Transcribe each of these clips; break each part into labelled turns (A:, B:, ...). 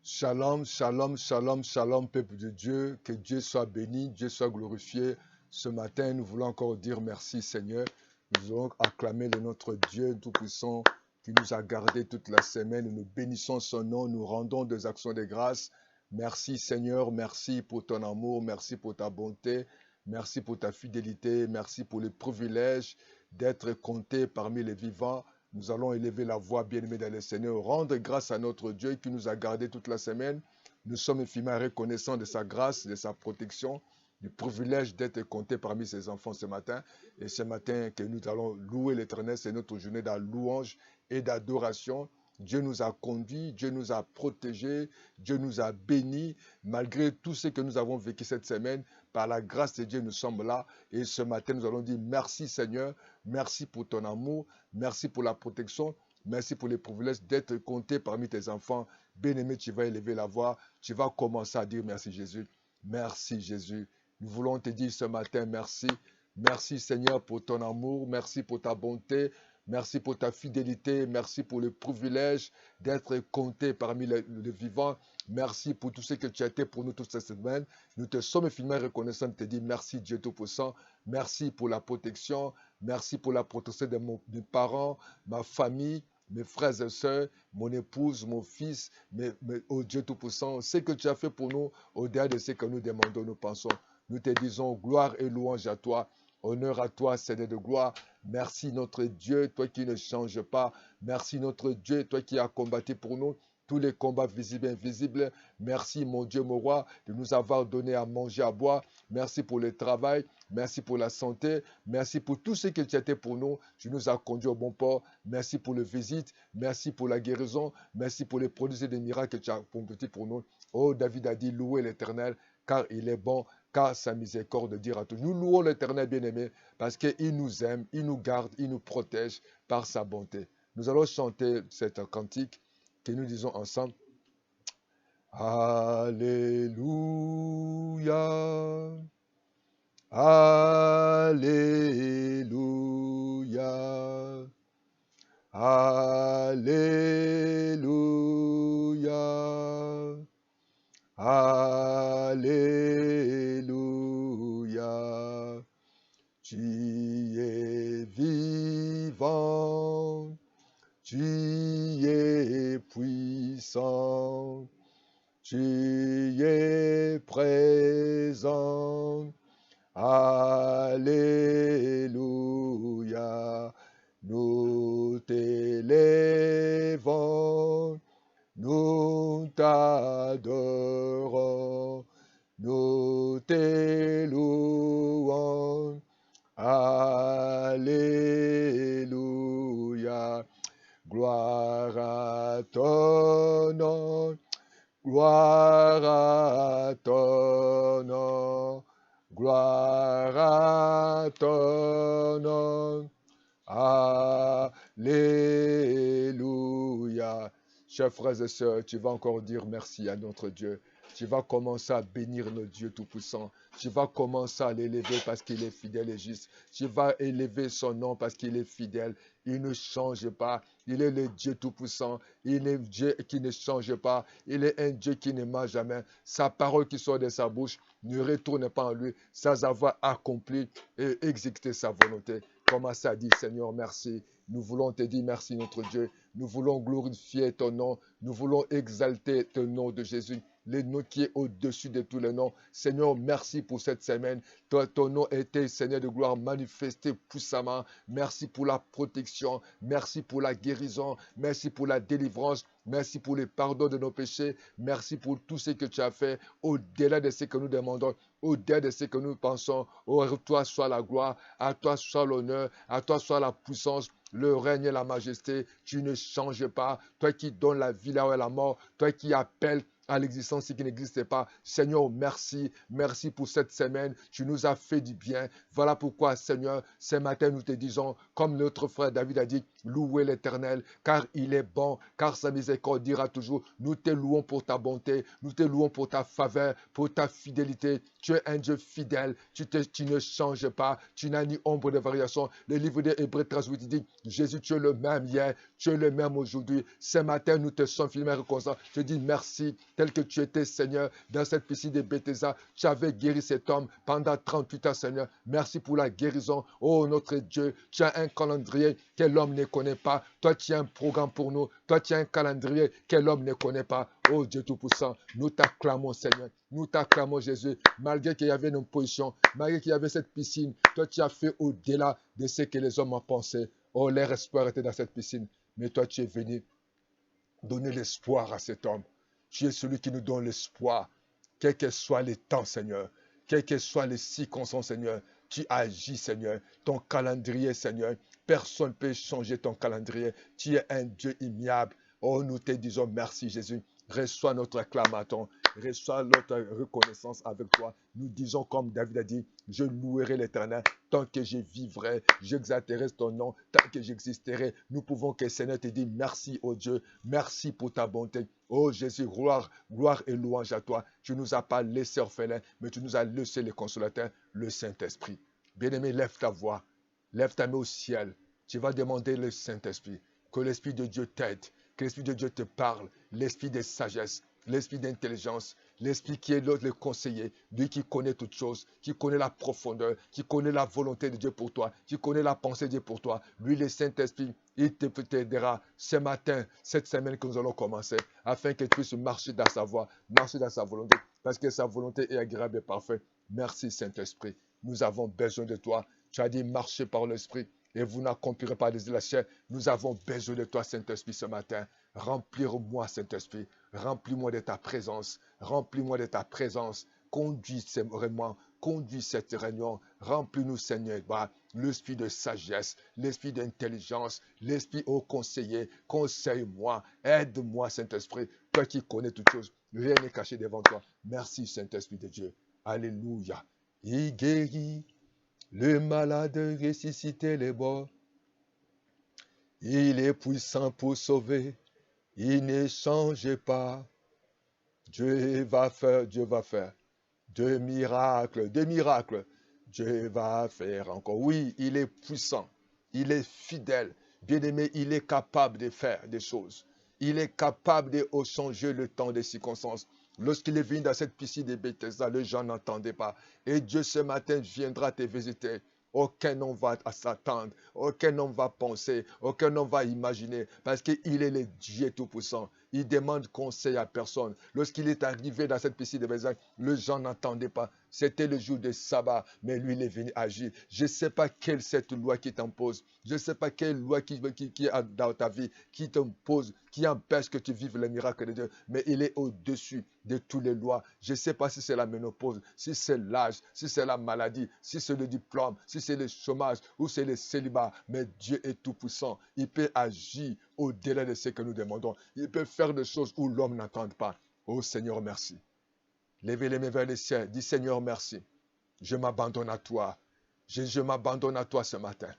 A: Shalom, shalom, shalom, shalom, peuple de Dieu. Que Dieu soit béni, Dieu soit glorifié. Ce matin, nous voulons encore dire merci, Seigneur. Nous allons acclamer notre Dieu Tout-Puissant qui nous a gardés toute la semaine. Nous bénissons son nom, nous rendons des actions de grâce. Merci, Seigneur. Merci pour ton amour. Merci pour ta bonté. Merci pour ta fidélité. Merci pour le privilège d'être compté parmi les vivants. Nous allons élever la voix, bien-aimés dans le Seigneur, rendre grâce à notre Dieu qui nous a gardés toute la semaine. Nous sommes infiniment reconnaissants de sa grâce, de sa protection, du privilège d'être comptés parmi ses enfants ce matin. Et ce matin que nous allons louer l'Éternel, c'est notre journée de louange et d'adoration. Dieu nous a conduits, Dieu nous a protégés, Dieu nous a bénis. Malgré tout ce que nous avons vécu cette semaine, par la grâce de Dieu, nous sommes là. Et ce matin, nous allons dire merci Seigneur, merci pour ton amour, merci pour la protection, merci pour les privilèges d'être compté parmi tes enfants. Bien-aimé, tu vas élever la voix, tu vas commencer à dire merci Jésus. Merci Jésus. Nous voulons te dire ce matin merci. Merci Seigneur pour ton amour, merci pour ta bonté, merci pour ta fidélité, merci pour le privilège d'être compté parmi les vivants. Merci pour tout ce que tu as été pour nous toute cette semaine. Nous te sommes infiniment reconnaissants de te dire merci Dieu Tout-Puissant. Merci pour la protection. Merci pour la protection de mes parents, ma famille, mes frères et sœurs, mon épouse, mon fils, oh Dieu Tout-Puissant. Ce que tu as fait pour nous, au-delà de ce que nous demandons, nous pensons. Nous te disons gloire et louange à toi. Honneur à toi, Seigneur de gloire. Merci notre Dieu, toi qui ne changes pas. Merci notre Dieu, toi qui as combattu pour nous tous les combats visibles et invisibles. Merci mon Dieu, mon roi, de nous avoir donné à manger, à boire. Merci pour le travail. Merci pour la santé. Merci pour tout ce que tu as été pour nous. Tu nous as conduits au bon port. Merci pour le visite. Merci pour la guérison. Merci pour les produits et les miracles que tu as accomplis pour nous. Oh, David a dit, louez l'Éternel, car il est bon, car sa miséricorde dure à tous. Nous louons l'Éternel bien-aimé, parce qu'il nous aime, il nous garde, il nous protège par sa bonté. Nous allons chanter cette cantique que nous disons ensemble. Alléluia. Alléluia. Alléluia. Alléluia. Tu es vivant. Tu es puissant, tu es présent. Alléluia. Nous t'élèvons, nous t'adorons, nous t'élouons. Alléluia. Gloire à ton nom, gloire à ton nom, gloire à ton nom. Alléluia. Chers frères et sœurs, tu vas encore dire merci à notre Dieu. Tu vas commencer à bénir notre Dieu Tout-Puissant. Tu vas commencer à l'élever parce qu'il est fidèle et juste. Tu vas élever son nom parce qu'il est fidèle. Il ne change pas. Il est le Dieu Tout-Puissant. Il est Dieu qui ne change pas. Il est un Dieu qui ne ment jamais. Sa parole qui sort de sa bouche ne retourne pas en lui sans avoir accompli et exécuté sa volonté. Commence à dire, Seigneur, merci. Nous voulons te dire merci, notre Dieu. Nous voulons glorifier ton nom. Nous voulons exalter ton nom de Jésus, le nom qui est au-dessus de tous les noms. Seigneur, merci pour cette semaine. Ton nom a été, Seigneur de gloire, manifesté puissamment. Merci pour la protection. Merci pour la guérison. Merci pour la délivrance. Merci pour le pardon de nos péchés. Merci pour tout ce que tu as fait au-delà de ce que nous demandons, au-delà de ce que nous pensons. Oh, à toi soit la gloire, à toi soit l'honneur, à toi soit la puissance, le règne et la majesté. Tu ne changes pas. Toi qui donnes la vie là où est la mort, toi qui appelles à l'existence ce qui n'existait pas. Seigneur, merci. Merci pour cette semaine. Tu nous as fait du bien. Voilà pourquoi, Seigneur, ce matin, nous te disons, comme notre frère David a dit, Louez l'Éternel, car il est bon, car sa miséricorde dira toujours. Nous te louons pour ta bonté, nous te louons pour ta faveur, pour ta fidélité. Tu es un Dieu fidèle, tu ne changes pas, tu n'as ni ombre de variation. Le livre des Hébreux 38 dit, Jésus, tu es le même hier, tu es le même aujourd'hui. Ce matin, nous te sommes filmés reconnaissants. Je dis merci, tel que tu étais, Seigneur, dans cette piscine de Bethesda. Tu avais guéri cet homme pendant 38 ans, Seigneur. Merci pour la guérison. Oh, notre Dieu, tu as un calendrier que l'homme ne connaît pas. Toi, tu as un programme pour nous. Toi, tu as un calendrier que l'homme ne connaît pas. Oh, Dieu Tout-Puissant, nous t'acclamons, Seigneur. Nous t'acclamons, Jésus. Malgré qu'il y avait une opposition, malgré qu'il y avait cette piscine, toi, tu as fait au-delà de ce que les hommes ont pensé. Oh, leur espoir était dans cette piscine. Mais toi, tu es venu donner l'espoir à cet homme. Tu es celui qui nous donne l'espoir. Quels que soient les temps, Seigneur. Quelles que soient les circonstances, Seigneur. Tu agis, Seigneur. Ton calendrier, Seigneur. Personne ne peut changer ton calendrier. Tu es un Dieu immuable. Oh, nous te disons merci, Jésus. Reçois notre acclamation. Reçois notre reconnaissance avec toi. Nous disons comme David a dit, je louerai l'Éternel tant que je vivrai. J'exalterai ton nom tant que j'existerai. Nous pouvons que le Seigneur te dise merci, oh Dieu. Merci pour ta bonté. Oh Jésus, gloire et louange à toi. Tu ne nous as pas laissé orphelins, mais tu nous as laissé le consolateur, le Saint-Esprit. Bien-aimé, lève ta voix. Lève ta main au ciel. Tu vas demander le Saint-Esprit. Que l'Esprit de Dieu t'aide. Que l'Esprit de Dieu te parle. L'Esprit de sagesse. L'Esprit d'intelligence. L'Esprit qui est l'autre, le conseiller. Lui qui connaît toutes choses. Qui connaît la profondeur. Qui connaît la volonté de Dieu pour toi. Qui connaît la pensée de Dieu pour toi. Lui, le Saint-Esprit, il t'aidera ce matin, cette semaine que nous allons commencer. Afin que tu puisses marcher dans sa voie. Marcher dans sa volonté. Parce que sa volonté est agréable et parfaite. Merci Saint-Esprit. Nous avons besoin de toi. Tu as dit marcher par l'Esprit et vous n'accomplirez pas les la chair. Nous avons besoin de toi, Saint-Esprit, ce matin. Remplis-moi, Saint-Esprit. Remplis-moi de ta présence. Remplis-moi de ta présence. Conduis cette réunion. Remplis-nous, Seigneur. L'esprit de sagesse, l'esprit d'intelligence, l'esprit au conseiller. Conseille-moi. Aide-moi, Saint-Esprit. Toi qui connais toutes choses. Rien n'est caché devant toi. Merci, Saint-Esprit de Dieu. Alléluia. Il guérit le malade, ressusciter les morts. Il est puissant pour sauver. Il ne change pas. Dieu va faire. De miracles. Dieu va faire encore. Oui, il est puissant. Il est fidèle. Bien-aimé, il est capable de faire des choses. Il est capable de changer le temps des circonstances. Lorsqu'il est venu dans cette piscine de Bethesda, les gens n'entendaient pas. Et Dieu ce matin viendra te visiter. Aucun homme va s'attendre, aucun homme va penser, aucun homme va imaginer, parce qu'il est le Dieu Tout-Puissant. Il demande conseil à personne. Lorsqu'il est arrivé dans cette piscine de Bethesda, les gens n'entendaient pas. C'était le jour de sabbat, mais lui, il est venu agir. Je ne sais pas quelle est cette loi qui t'impose. Je ne sais pas quelle loi qui est dans ta vie, qui t'impose, qui empêche que tu vives les miracles de Dieu. Mais il est au-dessus de toutes les lois. Je ne sais pas si c'est la ménopause, si c'est l'âge, si c'est la maladie, si c'est le diplôme, si c'est le chômage ou c'est le célibat. Mais Dieu est tout-puissant. Il peut agir au-delà de ce que nous demandons. Il peut faire des choses où l'homme n'entend pas. Oh Seigneur, merci. Levez les mains vers le ciel. Dis Seigneur, merci. Je m'abandonne à toi. Je m'abandonne à toi ce matin.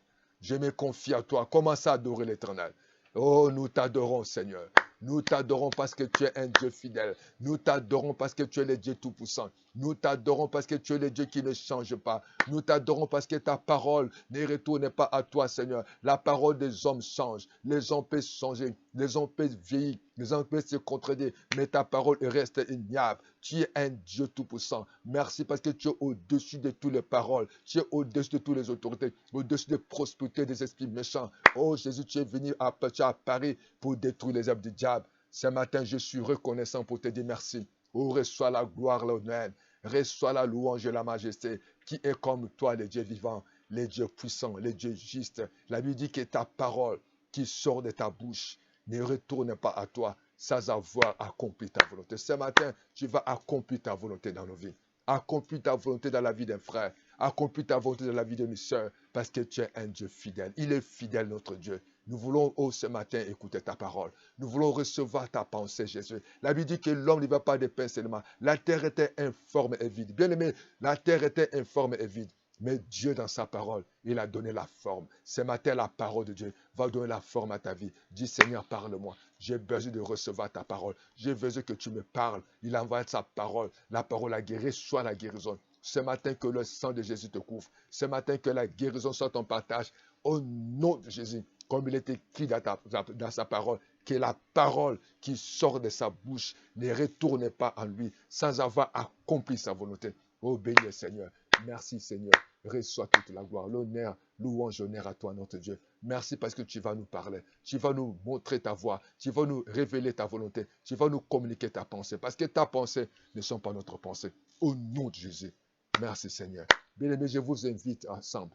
A: Je me confie à toi. Commence à adorer l'Éternel. Oh, nous t'adorons, Seigneur. Nous t'adorons parce que tu es un Dieu fidèle. Nous t'adorons parce que tu es le Dieu tout-puissant. Nous t'adorons parce que tu es le Dieu qui ne change pas. Nous t'adorons parce que ta parole ne retourne pas à toi, Seigneur. La parole des hommes change. Les hommes peuvent changer. Les hommes peuvent vieillir. Les hommes peuvent se contredire. Mais ta parole reste ignoble. Tu es un Dieu tout-puissant. Merci parce que tu es au-dessus de toutes les paroles. Tu es au-dessus de toutes les autorités. Au-dessus de prospérité des esprits méchants. Oh Jésus, tu es venu à Paris pour détruire les œuvres du diable. Ce matin, je suis reconnaissant pour te dire merci. Oh, reçois la gloire, l'honneur. Reçois la louange et la majesté. Qui est comme toi, le Dieu vivant, le Dieu puissant, le Dieu juste. La Bible dit que ta parole qui sort de ta bouche ne retourne pas à toi sans avoir accompli ta volonté. Ce matin, tu vas accomplir ta volonté dans nos vies. Accomplis ta volonté dans la vie d'un frère. Accomplis ta volonté dans la vie d'une sœur. Parce que tu es un Dieu fidèle. Il est fidèle, notre Dieu. Nous voulons, ce matin, écouter ta parole. Nous voulons recevoir ta pensée, Jésus. La Bible dit que l'homme ne va pas de pain seulement. La terre était informe et vide. Bien aimé, la terre était informe et vide. Mais Dieu, dans sa parole, il a donné la forme. Ce matin, la parole de Dieu va donner la forme à ta vie. Dis, Seigneur, parle-moi. J'ai besoin de recevoir ta parole. J'ai besoin que tu me parles. Il envoie sa parole. La parole a guéri, soit la guérison. Ce matin, que le sang de Jésus te couvre. Ce matin, que la guérison soit ton partage. Au nom de Jésus, comme il est écrit dans sa parole, que la parole qui sort de sa bouche ne retourne pas en lui sans avoir accompli sa volonté. Oh, béni le Seigneur. Merci Seigneur. Reçois toute la gloire, l'honneur, louange, honneur à toi, notre Dieu. Merci parce que tu vas nous parler. Tu vas nous montrer ta voix. Tu vas nous révéler ta volonté. Tu vas nous communiquer ta pensée. Parce que ta pensée ne sont pas notre pensée. Au nom de Jésus. Merci Seigneur. Bien-aimés, je vous invite ensemble.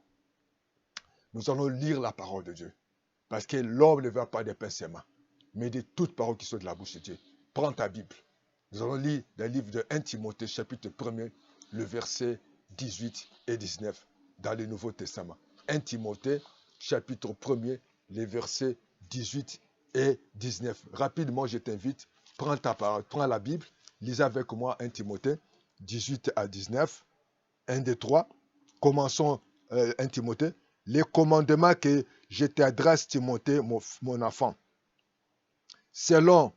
A: Nous allons lire la parole de Dieu. Parce que l'homme ne va pas de pain ses mains, mais de toutes paroles qui sont de la bouche de Dieu. Prends ta Bible. Nous allons lire le livre de 1 Timothée, chapitre 1er, le verset 18 et 19, dans le Nouveau Testament. 1 Timothée, chapitre 1er, les versets 18 et 19. Rapidement, je t'invite, prends ta parole, prends la Bible, lis avec moi 1 Timothée, 18 à 19, 1, 2, 3. Commençons 1 Timothée. Les commandements que je t'adresse, Timothée, mon enfant, selon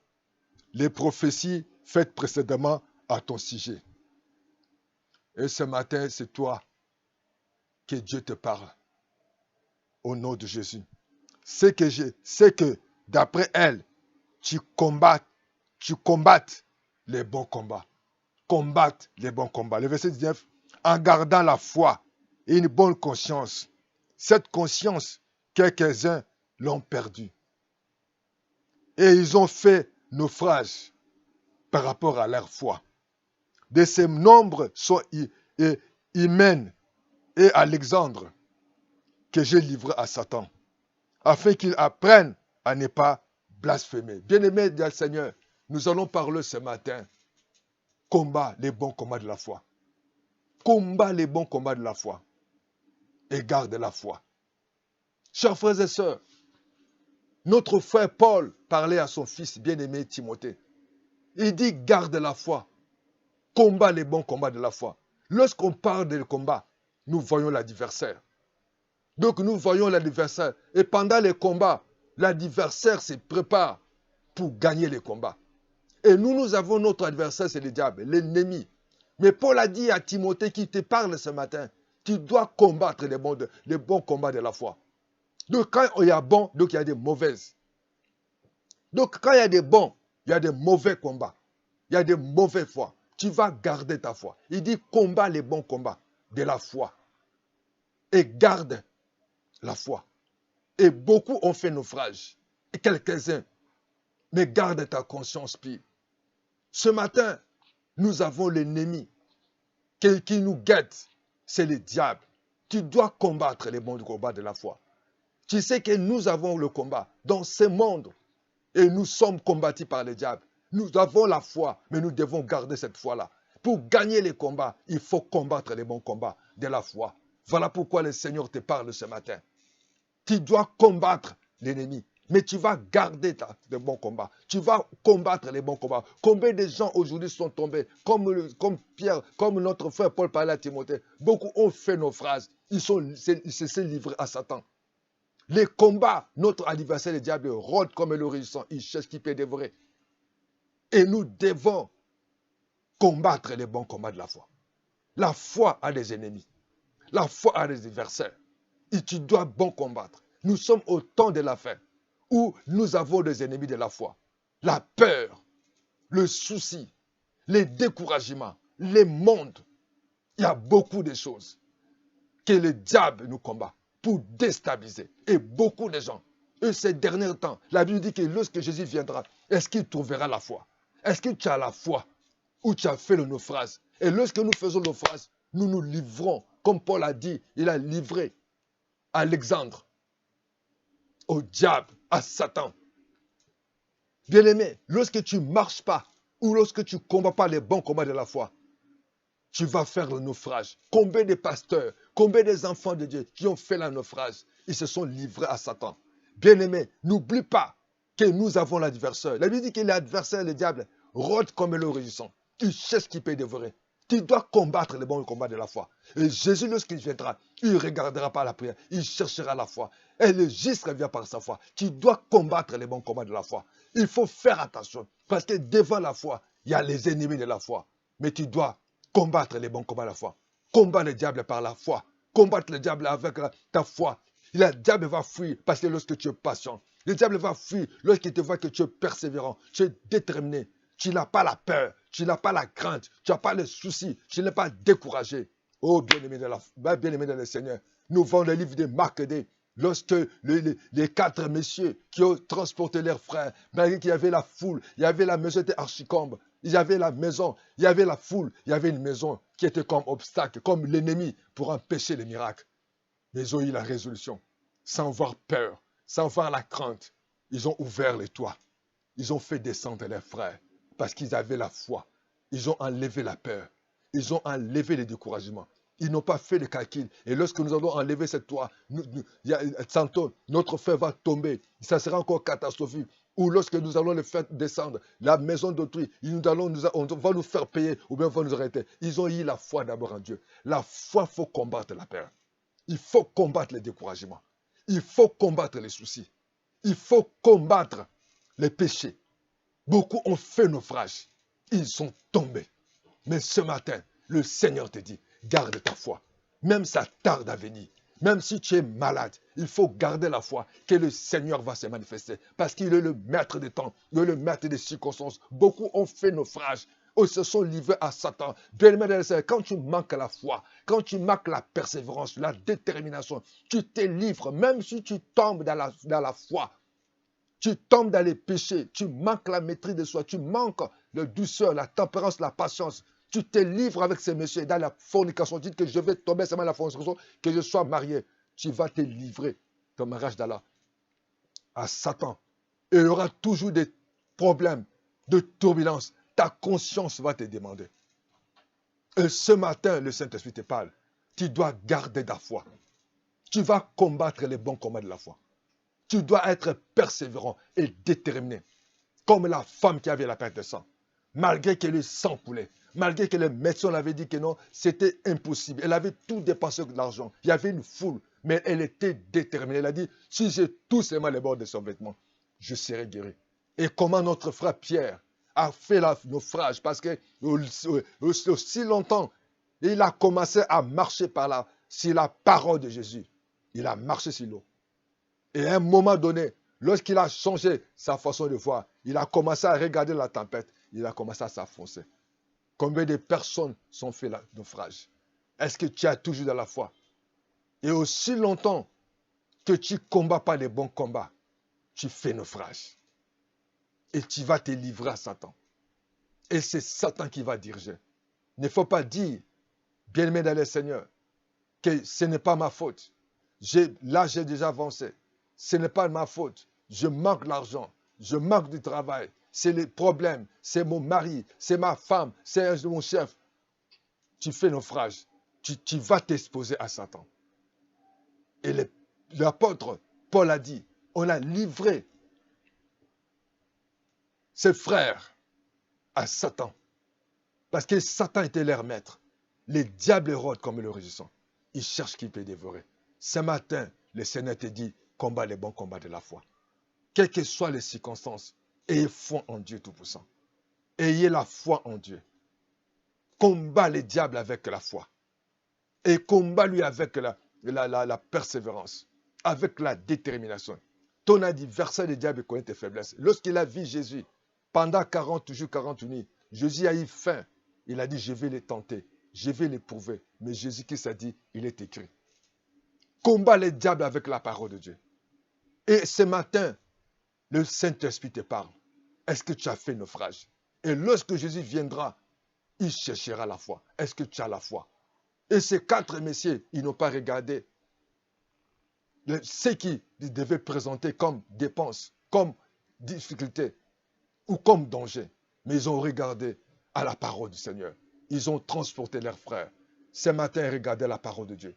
A: les prophéties faites précédemment à ton sujet. Et ce matin, c'est toi que Dieu te parle. Au nom de Jésus. C'est que d'après elle, tu combattes les bons combats. Combatte les bons combats. Le verset 19, en gardant la foi et une bonne conscience. Cette conscience, quelques-uns l'ont perdue. Et ils ont fait naufrage par rapport à leur foi. De ces nombres sont Hymen et Alexandre que j'ai livré à Satan, afin qu'il apprenne à ne pas blasphémer. Bien-aimés du Seigneur, nous allons parler ce matin. Combat les bons combats de la foi. Combat les bons combats de la foi. Et garde la foi. Chers frères et sœurs, notre frère Paul parlait à son fils bien-aimé Timothée. Il dit garde la foi. Combat les bons combats de la foi. Lorsqu'on parle de combat, nous voyons l'adversaire. Donc nous voyons l'adversaire. Et pendant les combats, l'adversaire se prépare pour gagner les combats. Et nous avons notre adversaire, c'est le diable, l'ennemi. Mais Paul a dit à Timothée qui te parle ce matin, tu dois combattre les bons combats de la foi. Donc quand il y a bon, donc il y a des mauvaises. Donc quand il y a des bons, il y a des mauvais combats. Il y a des mauvais foi. Tu vas garder ta foi. Il dit combat les bons combats de la foi. Et garde la foi. Et beaucoup ont fait naufrage. Et quelques-uns. Mais garde ta conscience pure. Ce matin, nous avons l'ennemi qui nous guette. C'est le diable. Tu dois combattre les bons combats de la foi. Tu sais que nous avons le combat dans ce monde. Et nous sommes combattus par le diable. Nous avons la foi, mais nous devons garder cette foi-là. Pour gagner les combats, il faut combattre les bons combats de la foi. Voilà pourquoi le Seigneur te parle ce matin. Tu dois combattre l'ennemi, mais tu vas garder les bons combats. Tu vas combattre les bons combats. Combien de gens aujourd'hui sont tombés, comme Pierre, comme notre frère Paul parlait à Timothée. Beaucoup ont fait naufrage. Ils se sont livrés à Satan. Les combats, notre adversaire, le diable, rôde comme le rugissant. Il cherche qui peut dévorer. Et nous devons combattre les bons combats de la foi. La foi a des ennemis. La foi a des adversaires. Et tu dois bon combattre. Nous sommes au temps de la fin où nous avons des ennemis de la foi. La peur, le souci, les découragements, les mondes. Il y a beaucoup de choses que le diable nous combat pour déstabiliser. Et beaucoup de gens, eux, ces derniers temps, la Bible dit que lorsque Jésus viendra, est-ce qu'il trouvera la foi? Est-ce que tu as la foi ou tu as fait le naufrage? Et lorsque nous faisons le naufrage, nous nous livrons, comme Paul a dit, il a livré Alexandre au diable, à Satan. Bien-aimé, lorsque tu ne marches pas ou lorsque tu ne combats pas les bons combats de la foi, tu vas faire le naufrage. Combien de pasteurs, combien des enfants de Dieu qui ont fait le naufrage, ils se sont livrés à Satan. Bien-aimé, n'oublie pas que nous avons l'adversaire. La Bible dit que l'adversaire, le diable, rôde comme le rugissant. Il cherche qui peut dévorer. Tu dois combattre les bons combats de la foi. Et Jésus, lorsqu'il viendra, il ne regardera pas la prière, il cherchera la foi. Et le juste revient par sa foi. Tu dois combattre les bons combats de la foi. Il faut faire attention, parce que devant la foi, il y a les ennemis de la foi. Mais tu dois combattre les bons combats de la foi. Combattre le diable par la foi. Combattre le diable avec ta foi. Le diable va fuir parce que lorsque tu es patient, le diable va fuir lorsqu'il te voit que tu es persévérant, tu es déterminé. Tu n'as pas la peur, tu n'as pas la crainte, tu n'as pas le souci, tu n'es pas découragé. Oh bien-aimé bien-aimé dans le Seigneur, nous voyons le livre de Marc D. Lorsque les 4 messieurs qui ont transporté leurs frères, malgré qu'il y avait la foule, il y avait la maison était archicombe, il y avait la maison, il y avait la foule, il y avait une maison qui était comme obstacle, comme l'ennemi pour empêcher les miracles. Mais ils ont eu la résolution, sans avoir peur, sans avoir la crainte. Ils ont ouvert les toits, ils ont fait descendre leurs frères, parce qu'ils avaient la foi. Ils ont enlevé la peur, ils ont enlevé les découragements. Ils n'ont pas fait de calcul. Et lorsque nous allons enlever cette toit, notre frère va tomber. Ça sera encore catastrophique. Ou lorsque nous allons le faire descendre, la maison d'autrui, on va nous faire payer ou bien on va nous arrêter. Ils ont eu la foi d'abord en Dieu. La foi, il faut combattre la peur. Il faut combattre les découragements. Il faut combattre les soucis. Il faut combattre les péchés. Beaucoup ont fait naufrage. Ils sont tombés. Mais ce matin, le Seigneur te dit, garde ta foi. Même ça tarde à venir. Même si tu es malade, il faut garder la foi que le Seigneur va se manifester. Parce qu'il est le maître des temps, il est le maître des circonstances. Beaucoup ont fait naufrage. Ils se sont livrés à Satan. Bien-aimé, quand tu manques la foi, quand tu manques la persévérance, la détermination, tu te livres, même si tu tombes dans la foi, tu tombes dans les péchés, tu manques la maîtrise de soi, tu manques la douceur, la tempérance, la patience. Tu te livres avec ces messieurs dans la fornication. Tu dis que je vais tomber seulement dans la fornication, que je sois marié. Tu vas te livrer, ton mariage d'Allah, à Satan. Et il y aura toujours des problèmes, de turbulences. Ta conscience va te demander. Et ce matin, le Saint-Esprit te parle. Tu dois garder ta foi. Tu vas combattre les bons combats de la foi. Tu dois être persévérant et déterminé. Comme la femme qui avait la perte de sang. Malgré que le sang coulait. Malgré que les médecins l'avaient dit que non, c'était impossible. Elle avait tout dépensé de l'argent. Il y avait une foule, mais elle était déterminée. Elle a dit, si j'ai tout seulement les bords de son vêtement, je serai guéri. Et comment notre frère Pierre a fait le naufrage, parce que aussi longtemps, il a commencé à marcher sur la parole de Jésus. Il a marché sur l'eau. Et à un moment donné, lorsqu'il a changé sa façon de voir, il a commencé à regarder la tempête, il a commencé à s'enfoncer. Combien de personnes sont fait le naufrage? Est-ce que tu as toujours de la foi? Et aussi longtemps que tu ne combats pas les bons combats, tu fais naufrage. Et tu vas te livrer à Satan. Et c'est Satan qui va diriger. Il ne faut pas dire, bien-aimé dans le Seigneur, que ce n'est pas ma faute. Là, j'ai déjà avancé. Ce n'est pas ma faute. Je manque l'argent. Je manque du travail. C'est les problèmes. C'est mon mari. C'est ma femme. C'est mon chef. Tu fais naufrage. Tu vas t'exposer à Satan. Et l'apôtre Paul a dit, on a livré ses frères à Satan. Parce que Satan était leur maître. Les diables rôdent comme le rugissant. Ils cherchent qui peut dévorer. Ce matin, le Seigneur te dit, combat les bons combats de la foi. Quelles que soient les circonstances, ayez foi en Dieu Tout-Puissant. Ayez la foi en Dieu. Combat les diables avec la foi. Et combat lui avec la persévérance, avec la détermination. Ton adversaire, le diable, connaît tes faiblesses. Lorsqu'il a vu Jésus, pendant 40 jours, 40 nuits, Jésus a eu faim. Il a dit, je vais les tenter, je vais les prouver. Mais Jésus-Christ a dit, il est écrit. Combat les diables avec la parole de Dieu. Et ce matin, le Saint-Esprit te parle. Est-ce que tu as fait naufrage? Et lorsque Jésus viendra, il cherchera la foi. Est-ce que tu as la foi? Et ces 4 messieurs, ils n'ont pas regardé ce qu'ils devaient présenter comme dépense, comme difficulté ou comme danger. Mais ils ont regardé à la parole du Seigneur. Ils ont transporté leurs frères. Ce matin, regardez la parole de Dieu.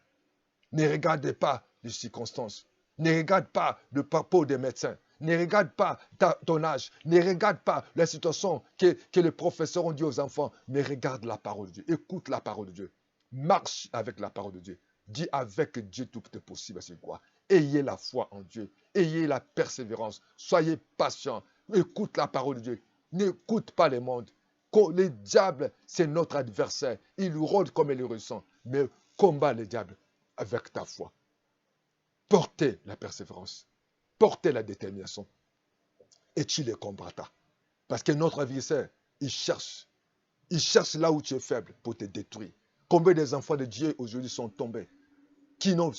A: Ne regardez pas les circonstances. Ne regarde pas le propos des médecins. Ne regarde pas ton âge. Ne regarde pas la situation que les professeurs ont dit aux enfants. Mais regarde la parole de Dieu. Écoute la parole de Dieu. Marche avec la parole de Dieu. Dis avec Dieu tout est possible, c'est quoi? Ayez la foi en Dieu. Ayez la persévérance. Soyez patient. Écoute la parole de Dieu. N'écoute pas les mondes. Le diable, c'est notre adversaire. Il rôde comme il le ressent. Mais combat le diable avec ta foi. Portez la persévérance. Portez la détermination. Et tu les combattras. Parce que notre adversaire, il cherche. Il cherche là où tu es faible pour te détruire. Combien des enfants de Dieu aujourd'hui sont tombés, qui n'ont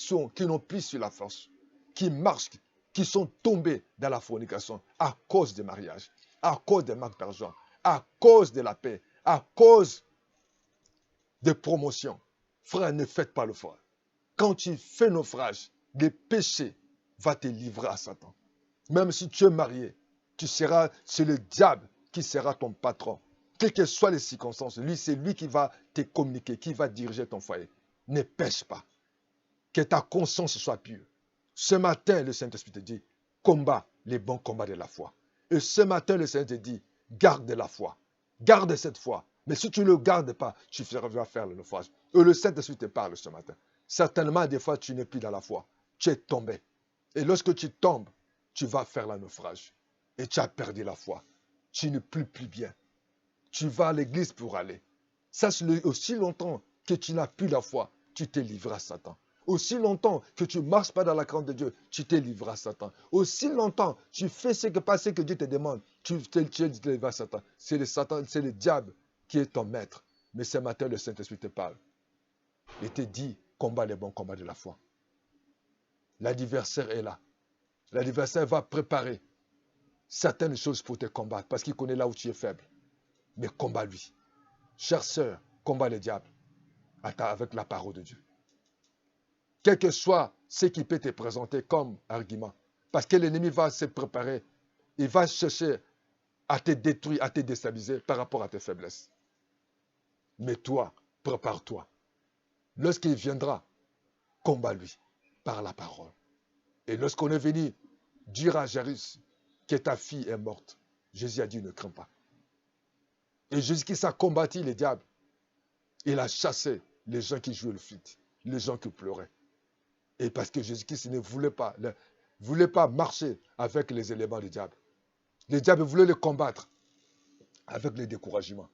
A: plus sur la force, qui marchent, qui sont tombés dans la fornication à cause du mariage, à cause des manques d'argent, à cause de la paix, à cause de promotion. Frère, ne faites pas le frère. Quand tu fais naufrage, le péché va te livrer à Satan. Même si tu es marié, c'est le diable qui sera ton patron. Quelles que soient les circonstances, lui, c'est lui qui va te communiquer, qui va diriger ton foyer. Ne pêche pas. Que ta conscience soit pure. Ce matin, le Saint-Esprit te dit, combat les bons combats de la foi. Et ce matin, le Seigneur te dit, garde la foi. Garde cette foi. Mais si tu ne le gardes pas, tu vas faire le naufrage. Et le Saint-Esprit te parle ce matin. Certainement, des fois, tu n'es plus dans la foi. Tu es tombé. Et lorsque tu tombes, tu vas faire le naufrage. Et tu as perdu la foi. Tu n'es plus bien. Tu vas à l'église pour aller. Sache-le, aussi longtemps que tu n'as plus la foi, tu t'es livré à Satan. Aussi longtemps que tu ne marches pas dans la crainte de Dieu, tu t'es livré à Satan. Aussi longtemps tu fais ce que Dieu te demande, tu t'es livré à Satan. C'est le diable qui est ton maître. Mais ce matin, le Saint-Esprit te parle. Il te dit, combat les bons combats de la foi. L'adversaire est là. L'adversaire va préparer certaines choses pour te combattre parce qu'il connaît là où tu es faible. Mais combat lui. Chère sœur, combat le diable avec la parole de Dieu. Quel que soit ce qui peut te présenter comme argument. Parce que l'ennemi va se préparer. Il va chercher à te détruire, à te déstabiliser par rapport à tes faiblesses. Mais toi, prépare-toi. Lorsqu'il viendra, combat-lui par la parole. Et lorsqu'on est venu dire à Jairus que ta fille est morte, Jésus a dit ne crains pas. Et Jésus-Christ a combattu les diables. Il a chassé les gens qui jouaient le flûte, les gens qui pleuraient. Et parce que Jésus-Christ ne voulait pas marcher avec les éléments du diable. Le diable voulait le combattre avec le découragement.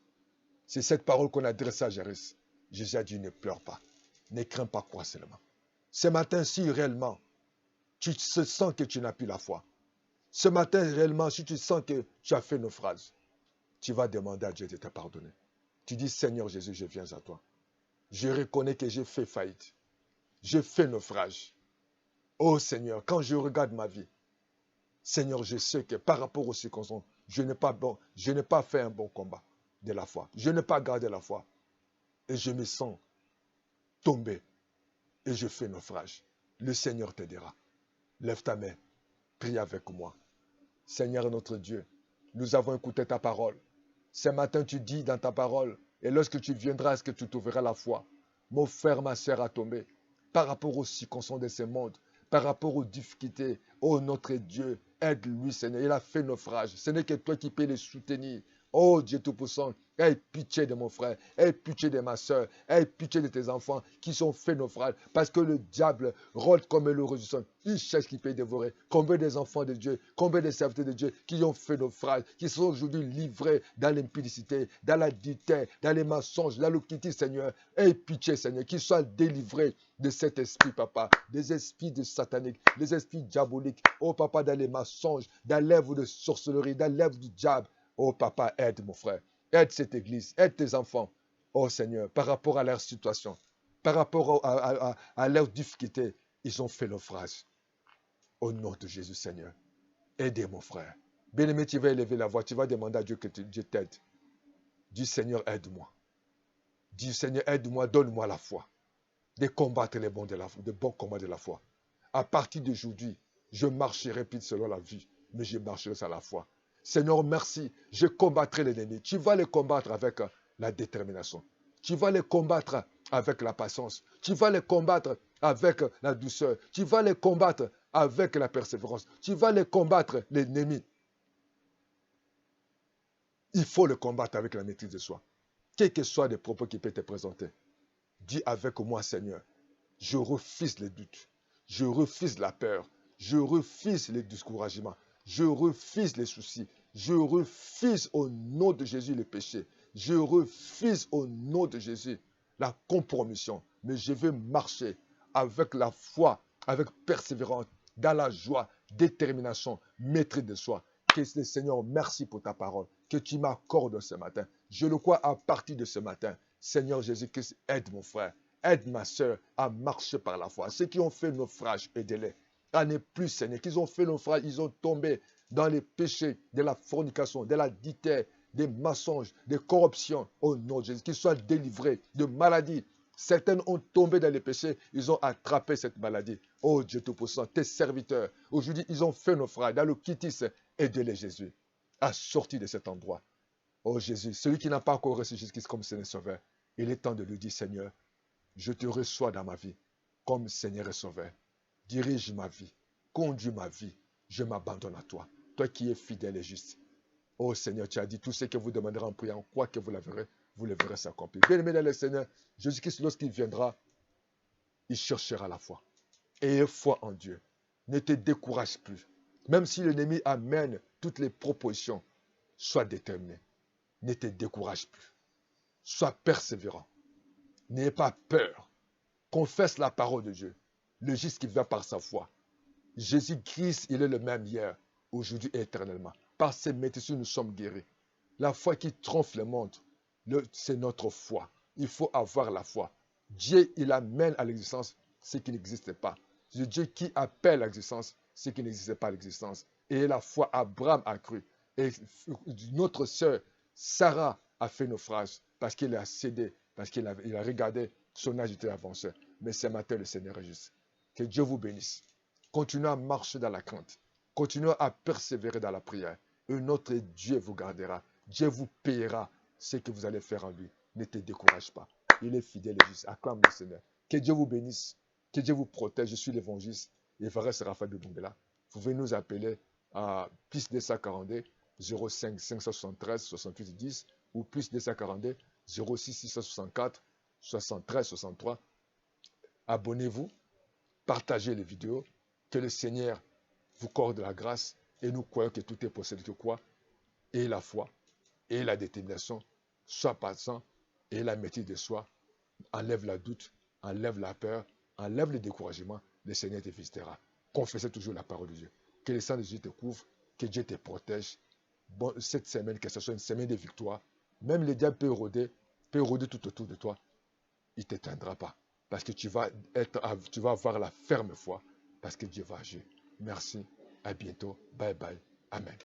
A: C'est cette parole qu'on a adressée à Jairus. Jésus a dit, ne pleure pas. Ne crains pas quoi seulement. Ce matin, si réellement tu sens que tu n'as plus la foi, ce matin, réellement, si tu sens que tu as fait naufrage, tu vas demander à Dieu de te pardonner. Tu dis, Seigneur Jésus, je viens à toi. Je reconnais que j'ai fait faillite. J'ai fait naufrage. Oh Seigneur, quand je regarde ma vie, Seigneur, je sais que par rapport aux circonstances, je n'ai pas fait un bon combat de la foi. Je n'ai pas gardé la foi. Et je me sens tombé. Et je fais naufrage. Le Seigneur t'aidera. Lève ta main. Prie avec moi. Seigneur notre Dieu, nous avons écouté ta parole. Ce matin, tu dis dans ta parole, et lorsque tu viendras, est-ce que tu t'ouvriras la foi? Mon frère, ma soeur a tombé. Par rapport aux circonstances de ce monde, par rapport aux difficultés, oh notre Dieu, aide-lui, Seigneur. Il a fait naufrage. Ce n'est que toi qui peux le soutenir. Oh Dieu Tout-Puissant, aie pitié de mon frère, aie pitié de ma soeur, aie pitié de tes enfants qui sont faits naufrage. Parce que le diable rôde comme le rugissant. Il cherche qui peut dévorer. Combien des enfants de Dieu, combien de serviteurs de Dieu qui ont fait naufrage, qui sont aujourd'hui livrés dans l'impudicité, dans la dité, dans les mensonges, dans l'oquité, Seigneur. Aie pitié, Seigneur, qu'ils soient délivrés de cet esprit, papa, des esprits de sataniques, des esprits diaboliques. Oh, papa, dans les mensonges, dans l'œuvre de sorcellerie, dans l'œuvre du diable. Oh, papa, aide mon frère. Aide cette église, aide tes enfants. Oh, Seigneur, par rapport à leur situation, par rapport à leur difficulté, ils ont fait naufrage. Au nom de Jésus, Seigneur, aidez mon frère. Bien-aimé, tu vas élever la voix, tu vas demander à Dieu que Dieu t'aide. Dis, Seigneur, aide-moi. Dis, Seigneur, aide-moi, donne-moi la foi de combattre les bons combats de la foi. À partir d'aujourd'hui, je marcherai plus selon la vie, mais je marcherai sur la foi. Seigneur, merci. Je combattrai l'ennemi. Tu vas les combattre avec la détermination. Tu vas les combattre avec la patience. Tu vas les combattre avec la douceur. Tu vas les combattre avec la persévérance. Tu vas les combattre, l'ennemi. Il faut le combattre avec la maîtrise de soi. Quels que soient les propos qui peuvent te présenter. Dis avec moi, Seigneur, je refuse les doutes, je refuse la peur, je refuse les découragements, je refuse les soucis, je refuse au nom de Jésus le péché, je refuse au nom de Jésus la compromission, mais je veux marcher avec la foi, avec persévérance, dans la joie, détermination, maîtrise de soi. Que le Seigneur, merci pour ta parole que tu m'accordes ce matin. Je le crois à partir de ce matin. Seigneur Jésus-Christ, aide mon frère, aide ma soeur à marcher par la foi. Ceux qui ont fait naufrage, aidez-les. À ne plus, Seigneur, qu'ils ont fait naufrage, ils ont tombé dans les péchés de la fornication, de la dithère, des mensonges, des corruptions. Au nom de Jésus, qu'ils soient délivrés de maladies. Certaines ont tombé dans les péchés, ils ont attrapé cette maladie. Oh Dieu Tout-Puissant, tes serviteurs, aujourd'hui, ils ont fait naufrage dans le quitis. Aidez-les, Jésus, à sortir de cet endroit. Oh Jésus, celui qui n'a pas encore reçu Jésus-Christ comme Seigneur et Sauveur, il est temps de lui dire, Seigneur, je te reçois dans ma vie comme Seigneur et Sauveur. Dirige ma vie, conduis ma vie, je m'abandonne à toi. Toi qui es fidèle et juste. Oh Seigneur, tu as dit, tout ce que vous demanderez en priant, quoi que vous le verrez s'accomplir. Bien-aimé dans le Seigneur, Jésus-Christ, lorsqu'il viendra, il cherchera la foi. Ayez foi en Dieu. Ne te décourage plus. Même si l'ennemi amène toutes les propositions, sois déterminé. Ne te décourage plus. Sois persévérant. N'ayez pas peur. Confesse la parole de Dieu. Le juste qui vient par sa foi. Jésus-Christ, il est le même hier, aujourd'hui et éternellement. Par ses métiers, nous sommes guéris. La foi qui trompe le monde, c'est notre foi. Il faut avoir la foi. Dieu, il amène à l'existence ce qui n'existait pas. C'est Dieu qui appelle à l'existence ce qui n'existait pas à l'existence. Et la foi, Abraham a cru. Et notre sœur, Sarah, a fait naufrage parce qu'il a cédé, parce qu'il a regardé, son âge était avancé. Mais ce matin, le Seigneur est juste. Que Dieu vous bénisse. Continuez à marcher dans la crainte. Continuez à persévérer dans la prière. Et notre Dieu vous gardera. Dieu vous payera ce que vous allez faire en lui. Ne te décourage pas. Il est fidèle et juste. Acclame le Seigneur. Que Dieu vous bénisse. Que Dieu vous protège. Je suis l'évangéliste. Et Frère Raphaël de Bongela. Vous pouvez nous appeler à plus 242 05 573 68 10 ou plus 242 06 664 73 63. Abonnez-vous. Partagez les vidéos. Que le Seigneur vous accorde la grâce. Et nous croyons que tout est possible. Que quoi? Et la foi. Et la détermination. Sois patient. Et la maîtrise de soi. Enlève la doute. Enlève la peur. Enlève le découragement. Le Seigneur te visitera. Confessez toujours la parole de Dieu. Que le sang de Jésus te couvre. Que Dieu te protège. Bon, cette semaine, que ce soit une semaine de victoire. Même le diable peut rôder tout autour de toi. Il ne t'éteindra pas. Parce que tu vas avoir la ferme foi. Parce que Dieu va agir. Merci. À bientôt. Bye bye. Amen.